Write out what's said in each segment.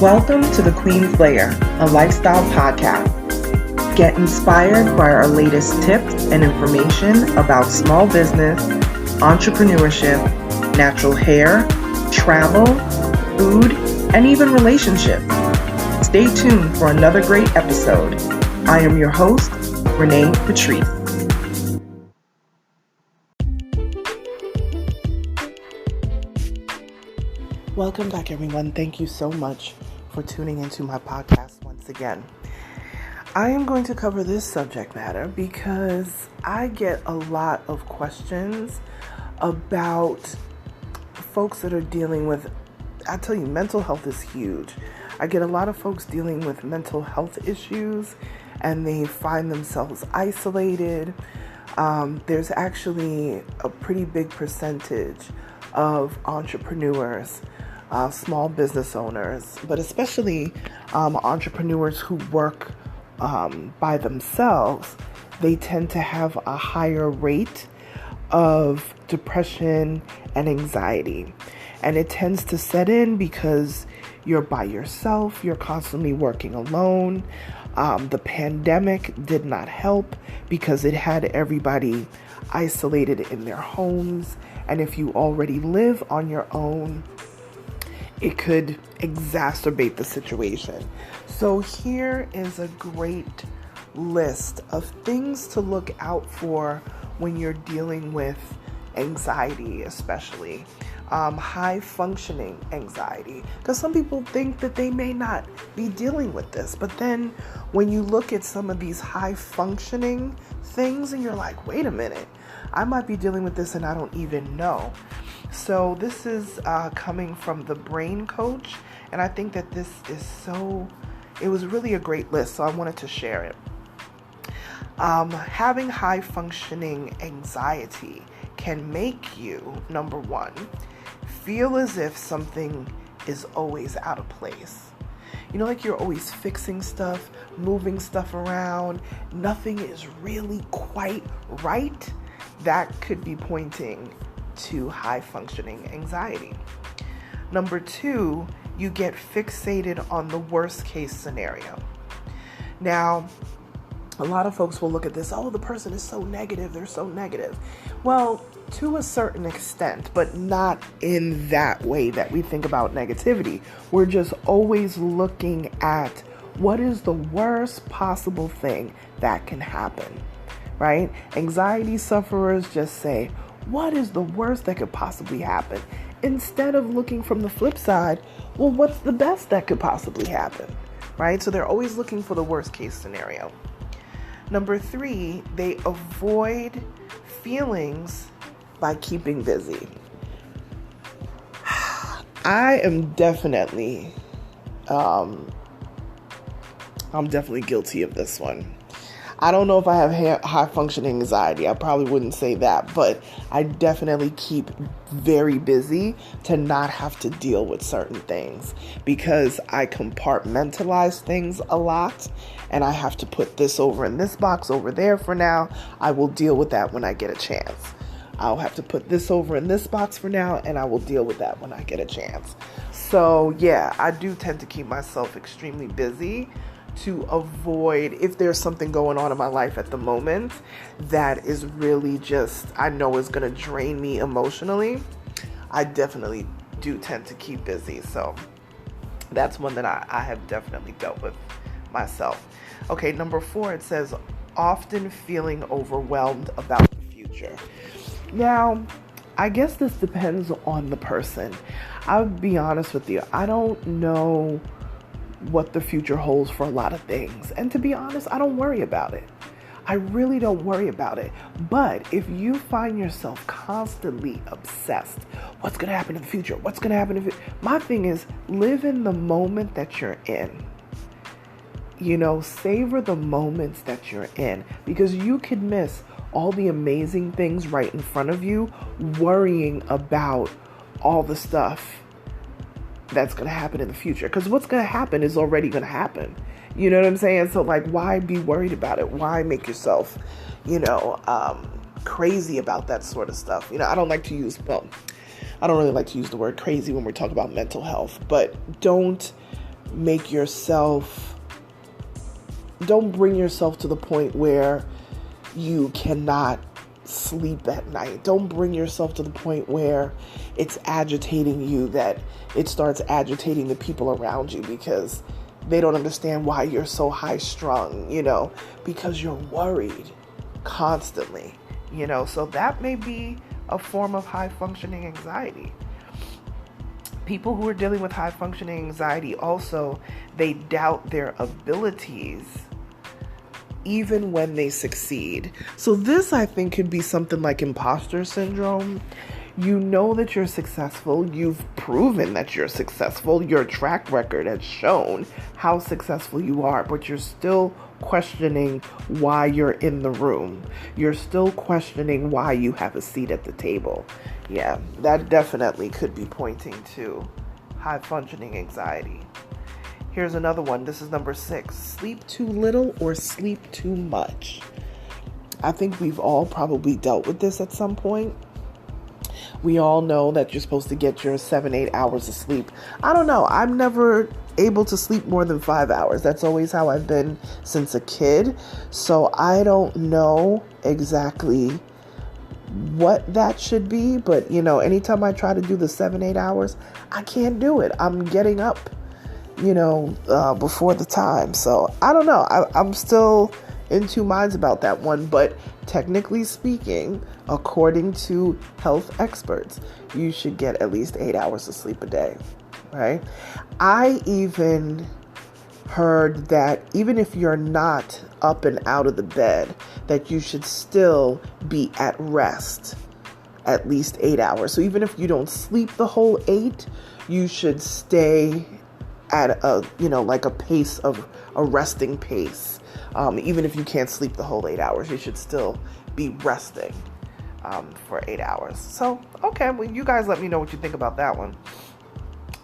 Welcome to The Queen's Lair, a lifestyle podcast. Get inspired by our latest tips and information about small business, entrepreneurship, natural hair, travel, food, and even relationships. Stay tuned for another great episode. I am your host, Renee Patrice. Welcome back, everyone. Thank you so much for tuning into my podcast once again. I am going to cover this subject matter because I get a lot of questions about folks that are dealing with, I tell you, mental health is huge. I get a lot of folks dealing with mental health issues and they find themselves isolated. There's actually a pretty big percentage of entrepreneurs, small business owners, but especially entrepreneurs who work by themselves. They tend to have a higher rate of depression and anxiety. And it tends to set in because you're by yourself, you're constantly working alone. The pandemic did not help because it had everybody isolated in their homes. And if you already live on your own, it could exacerbate the situation. So here is a great list of things to look out for when you're dealing with anxiety, especially high functioning anxiety. Because some people think that they may not be dealing with this, but then when you look at some of these high functioning things and you're like, wait a minute, I might be dealing with this and I don't even know. So this is coming from the Brain Coach, and I think that this is it was really a great list, so I wanted to share it. Having high functioning anxiety can make you, number one, feel as if something is always out of place. You know, like you're always fixing stuff, moving stuff around, nothing is really quite right. That could be pointing to high functioning anxiety. Number two, you get fixated on the worst case scenario. Now, a lot of folks will look at this, oh, the person is so negative, they're so negative. Well, to a certain extent, but not in that way that we think about negativity. We're just always looking at what is the worst possible thing that can happen, right? Anxiety sufferers just say, what is the worst that could possibly happen? Instead of looking from the flip side, well, what's the best that could possibly happen, right? So they're always looking for the worst case scenario. Number three, they avoid feelings by keeping busy. I am definitely guilty of this one. I don't know if I have high functioning anxiety. I probably wouldn't say that, but I definitely keep very busy to not have to deal with certain things because I compartmentalize things a lot and I have to put this over in this box over there for now. I will deal with that when I get a chance. I'll have to put this over in this box for now and I will deal with that when I get a chance. So yeah, I do tend to keep myself extremely busy to avoid, if there's something going on in my life at the moment that is really just, I know is going to drain me emotionally, I definitely do tend to keep busy. So that's one that I have definitely dealt with myself. Okay, number four, it says, often feeling overwhelmed about the future. Now, I guess this depends on the person. I'll be honest with you, I don't know what the future holds for a lot of things. And to be honest, I don't worry about it. I really don't worry about it. But if you find yourself constantly obsessed, what's going to happen in the future? What's going to happen if my thing is, live in the moment that you're in. You know, savor the moments that you're in because you could miss all the amazing things right in front of you worrying about all the stuff that's going to happen in the future, because what's going to happen is already going to happen. You know what I'm saying? So like, why be worried about it? Why make yourself, crazy about that sort of stuff? I don't really like to use the word crazy when we're talking about mental health, but don't don't bring yourself to the point where you cannot sleep at night. Don't bring yourself to the point where it's agitating you, that it starts agitating the people around you because they don't understand why you're so high strung, because you're worried constantly, so that may be a form of high functioning anxiety. People who are dealing with high functioning anxiety also, they doubt their abilities even when they succeed. So this, I think, could be something like imposter syndrome. You know that you're successful. You've proven that you're successful. Your track record has shown how successful you are, but you're still questioning why you're in the room. You're still questioning why you have a seat at the table. Yeah, that definitely could be pointing to high functioning anxiety. Here's another one. This is number 6. Sleep too little or sleep too much. I think we've all probably dealt with this at some point. We all know that you're supposed to get your 7-8 hours of sleep. I don't know. I'm never able to sleep more than 5 hours. That's always how I've been since a kid. So I don't know exactly what that should be. But, anytime I try to do the 7-8 hours, I can't do it. I'm getting up before the time. So I don't know. I'm still in two minds about that one. But technically speaking, according to health experts, you should get at least 8 hours of sleep a day, right? I even heard that even if you're not up and out of the bed, that you should still be at rest at least 8 hours. So even if you don't sleep the whole 8, you should stay at like a pace of a resting pace. Even if you can't sleep the whole 8 hours, you should still be resting for 8 hours. So, okay, well, you guys let me know what you think about that one.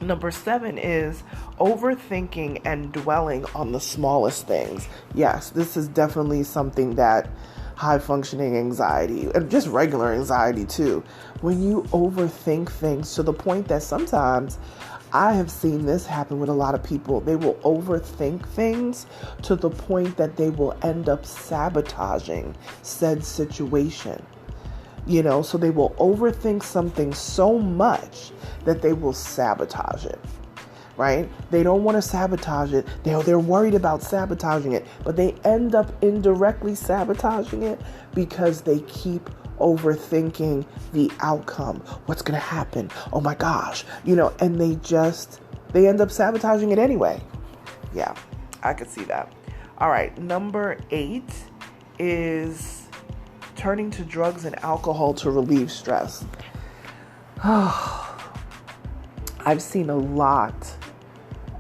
Number 7 is overthinking and dwelling on the smallest things. Yes, this is definitely something that high functioning anxiety, and just regular anxiety too, when you overthink things to the point that sometimes I have seen this happen with a lot of people. They will overthink things to the point that they will end up sabotaging said situation. So they will overthink something so much that they will sabotage it, right? They don't want to sabotage it. They're worried about sabotaging it, but they end up indirectly sabotaging it because they keep overthinking the outcome. What's going to happen? Oh my gosh. And they end up sabotaging it anyway. Yeah, I could see that. All right. Number 8 is turning to drugs and alcohol to relieve stress. I've seen a lot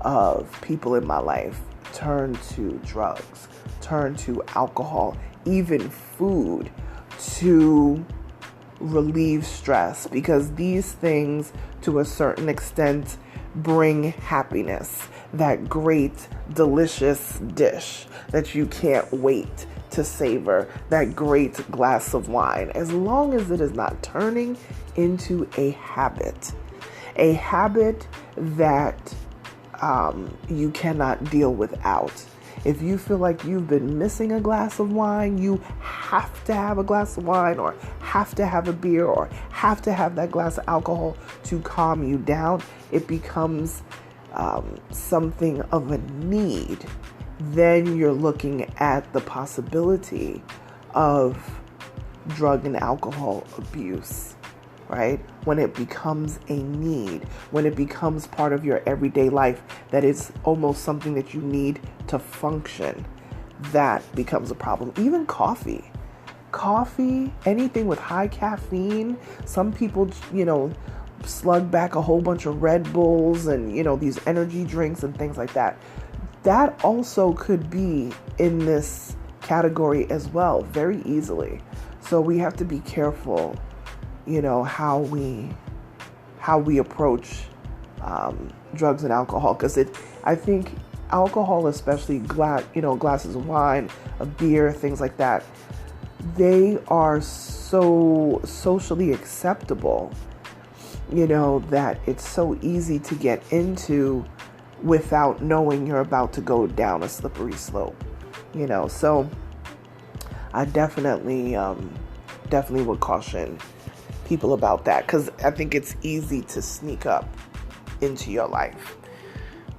of people in my life turn to drugs, turn to alcohol, even food, to relieve stress, because these things to a certain extent bring happiness. That great, delicious dish that you can't wait to savor, that great glass of wine, as long as it is not turning into a habit that you cannot deal without. If you feel like you've been missing a glass of wine, you have to have a glass of wine, or have to have a beer, or have to have that glass of alcohol to calm you down. It becomes something of a need. Then you're looking at the possibility of drug and alcohol abuse, right? When it becomes a need, when it becomes part of your everyday life, that is almost something that you need to function, that becomes a problem. Even coffee, anything with high caffeine. Some people, slug back a whole bunch of Red Bulls and, these energy drinks and things like that. That also could be in this category as well, very easily. So we have to be careful, how we approach drugs and alcohol, because I think alcohol, especially glasses of wine, of beer, things like that, they are so socially acceptable, that it's so easy to get into without knowing you're about to go down a slippery slope, So I definitely would caution people about that, because I think it's easy to sneak up into your life.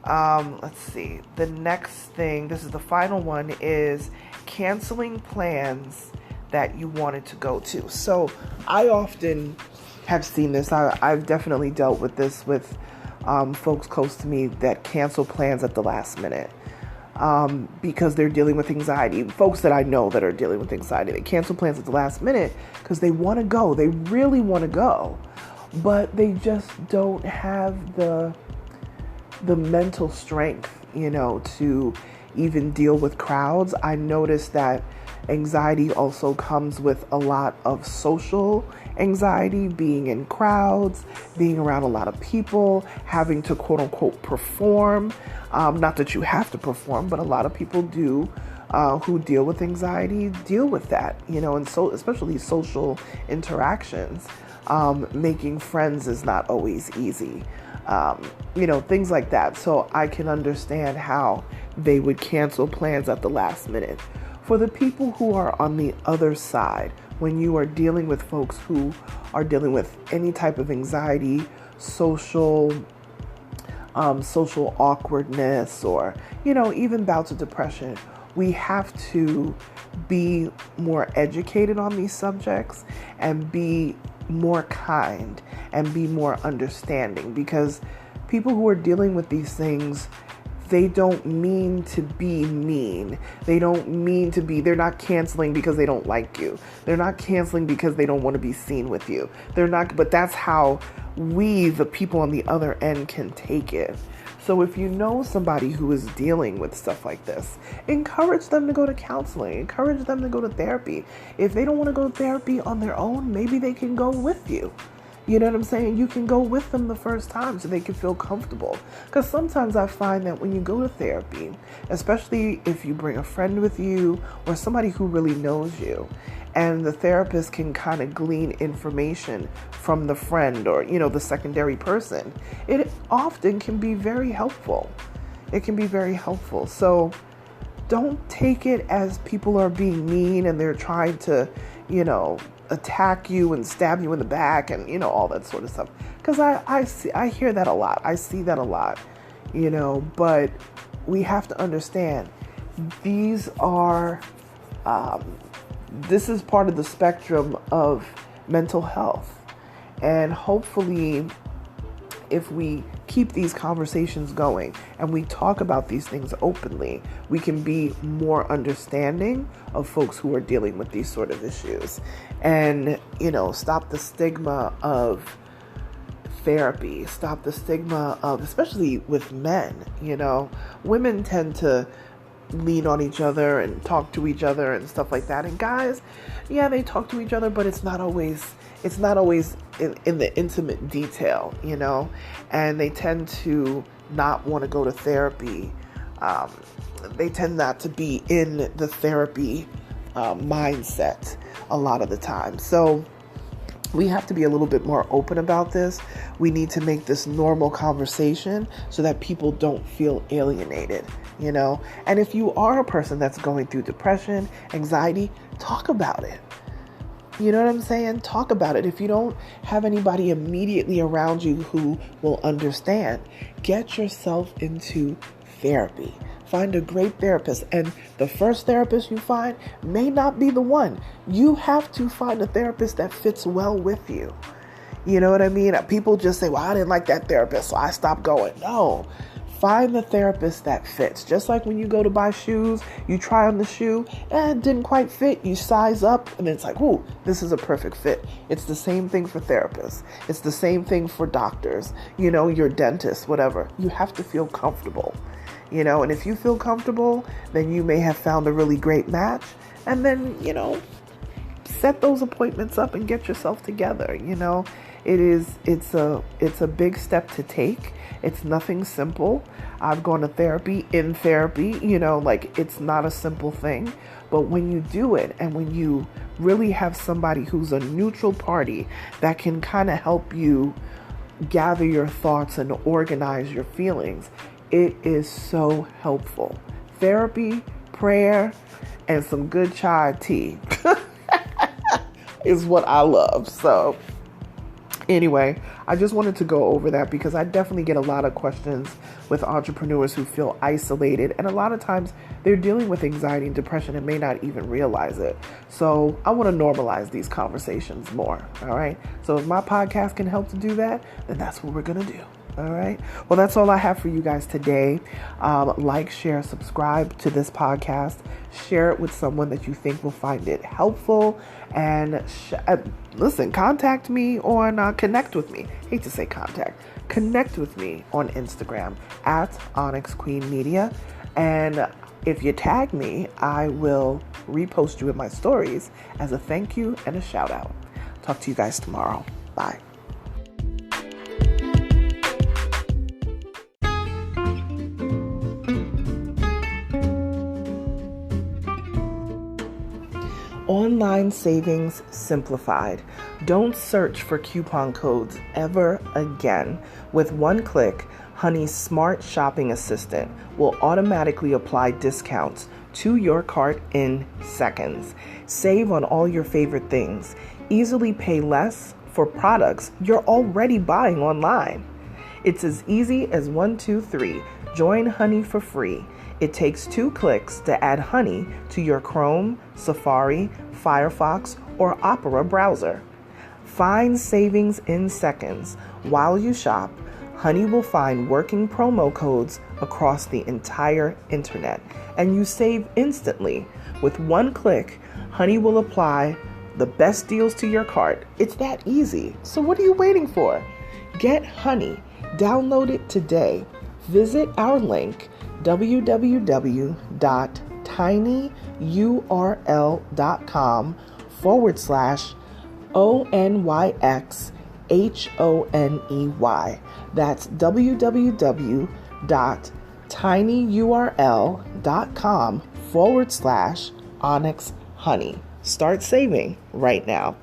Let's see. The next thing, this is the final one, is canceling plans that you wanted to go to. So I often have seen this. I've definitely dealt with this with folks close to me that cancel plans at the last minute because they're dealing with anxiety. Folks that I know that are dealing with anxiety, they cancel plans at the last minute because they want to go. They really want to go, but they just don't have the mental strength, to even deal with crowds. I noticed that anxiety also comes with a lot of social anxiety, being in crowds, being around a lot of people, having to quote unquote perform. Not that you have to perform, but a lot of people do who deal with anxiety deal with that, and so especially social interactions. Making friends is not always easy. Things like that. So I can understand how they would cancel plans at the last minute. For the people who are on the other side, when you are dealing with folks who are dealing with any type of anxiety, social awkwardness, or, even bouts of depression, we have to be more educated on these subjects and be more kind and be more understanding, because people who are dealing with these things, they don't mean to be mean. They're not canceling because they don't like you. They're not canceling because they don't want to be seen with you. But that's how we, the people on the other end, can take it. So if you know somebody who is dealing with stuff like this, encourage them to go to counseling. Encourage them to go to therapy. If they don't want to go to therapy on their own, maybe they can go with you. You know what I'm saying? You can go with them the first time so they can feel comfortable. Because sometimes I find that when you go to therapy, especially if you bring a friend with you or somebody who really knows you, and the therapist can kind of glean information from the friend or, the secondary person, it often can be very helpful. It can be very helpful. So don't take it as people are being mean and they're trying to, attack you and stab you in the back and, all that sort of stuff. Because I hear that a lot. I see that a lot, but we have to understand these are, this is part of the spectrum of mental health. And hopefully, if we keep these conversations going and we talk about these things openly, we can be more understanding of folks who are dealing with these sort of issues and, stop the stigma of therapy, stop the stigma of, especially with men, women tend to lean on each other and talk to each other and stuff like that. And guys, yeah, they talk to each other, but it's not always in the intimate detail, and they tend to not want to go to therapy. They tend not to be in the therapy mindset a lot of the time. So we have to be a little bit more open about this. We need to make this normal conversation so that people don't feel alienated, And if you are a person that's going through depression, anxiety, talk about it. You know what I'm saying? Talk about it. If you don't have anybody immediately around you who will understand, get yourself into therapy. Find a great therapist. And the first therapist you find may not be the one. You have to find a therapist that fits well with you. You know what I mean? People just say, well, I didn't like that therapist, so I stopped going. No. Find the therapist that fits. Just like when you go to buy shoes, you try on the shoe and it didn't quite fit. You size up and it's like, ooh, this is a perfect fit. It's the same thing for therapists. It's the same thing for doctors, your dentist, whatever. You have to feel comfortable, and if you feel comfortable, then you may have found a really great match. And then, set those appointments up and get yourself together. It's a big step to take. It's nothing simple. I've gone to therapy, it's not a simple thing. But when you do it and when you really have somebody who's a neutral party that can kind of help you gather your thoughts and organize your feelings, It is so helpful. Therapy, prayer, and some good chai tea is what I love. So anyway, I just wanted to go over that because I definitely get a lot of questions with entrepreneurs who feel isolated. And a lot of times they're dealing with anxiety and depression and may not even realize it. So I want to normalize these conversations more. All right. So if my podcast can help to do that, then that's what we're going to do. All right. Well, that's all I have for you guys today. Like, share, subscribe to this podcast. Share it with someone that you think will find it helpful. And listen, contact me on, connect with me. Hate to say contact. Connect with me on Instagram at Onyx Queen Media. And if you tag me, I will repost you in my stories as a thank you and a shout out. Talk to you guys tomorrow. Bye. Online savings simplified. Don't search for coupon codes ever again. With one click, Honey's smart shopping assistant will automatically apply discounts to your cart in seconds. Save on all your favorite things. Easily pay less for products you're already buying online. It's as easy as 1, 2, 3. Join Honey for free. It takes 2 clicks to add Honey to your Chrome, Safari, Firefox, or Opera browser. Find savings in seconds. While you shop, Honey will find working promo codes across the entire internet, and you save instantly. With one click, Honey will apply the best deals to your cart. It's that easy. So what are you waiting for? Get Honey. Download it today. Visit our link, www.tinyurl.com/ONYXHONEY. That's www.tinyurl.com/Onyx Honey. Start saving right now.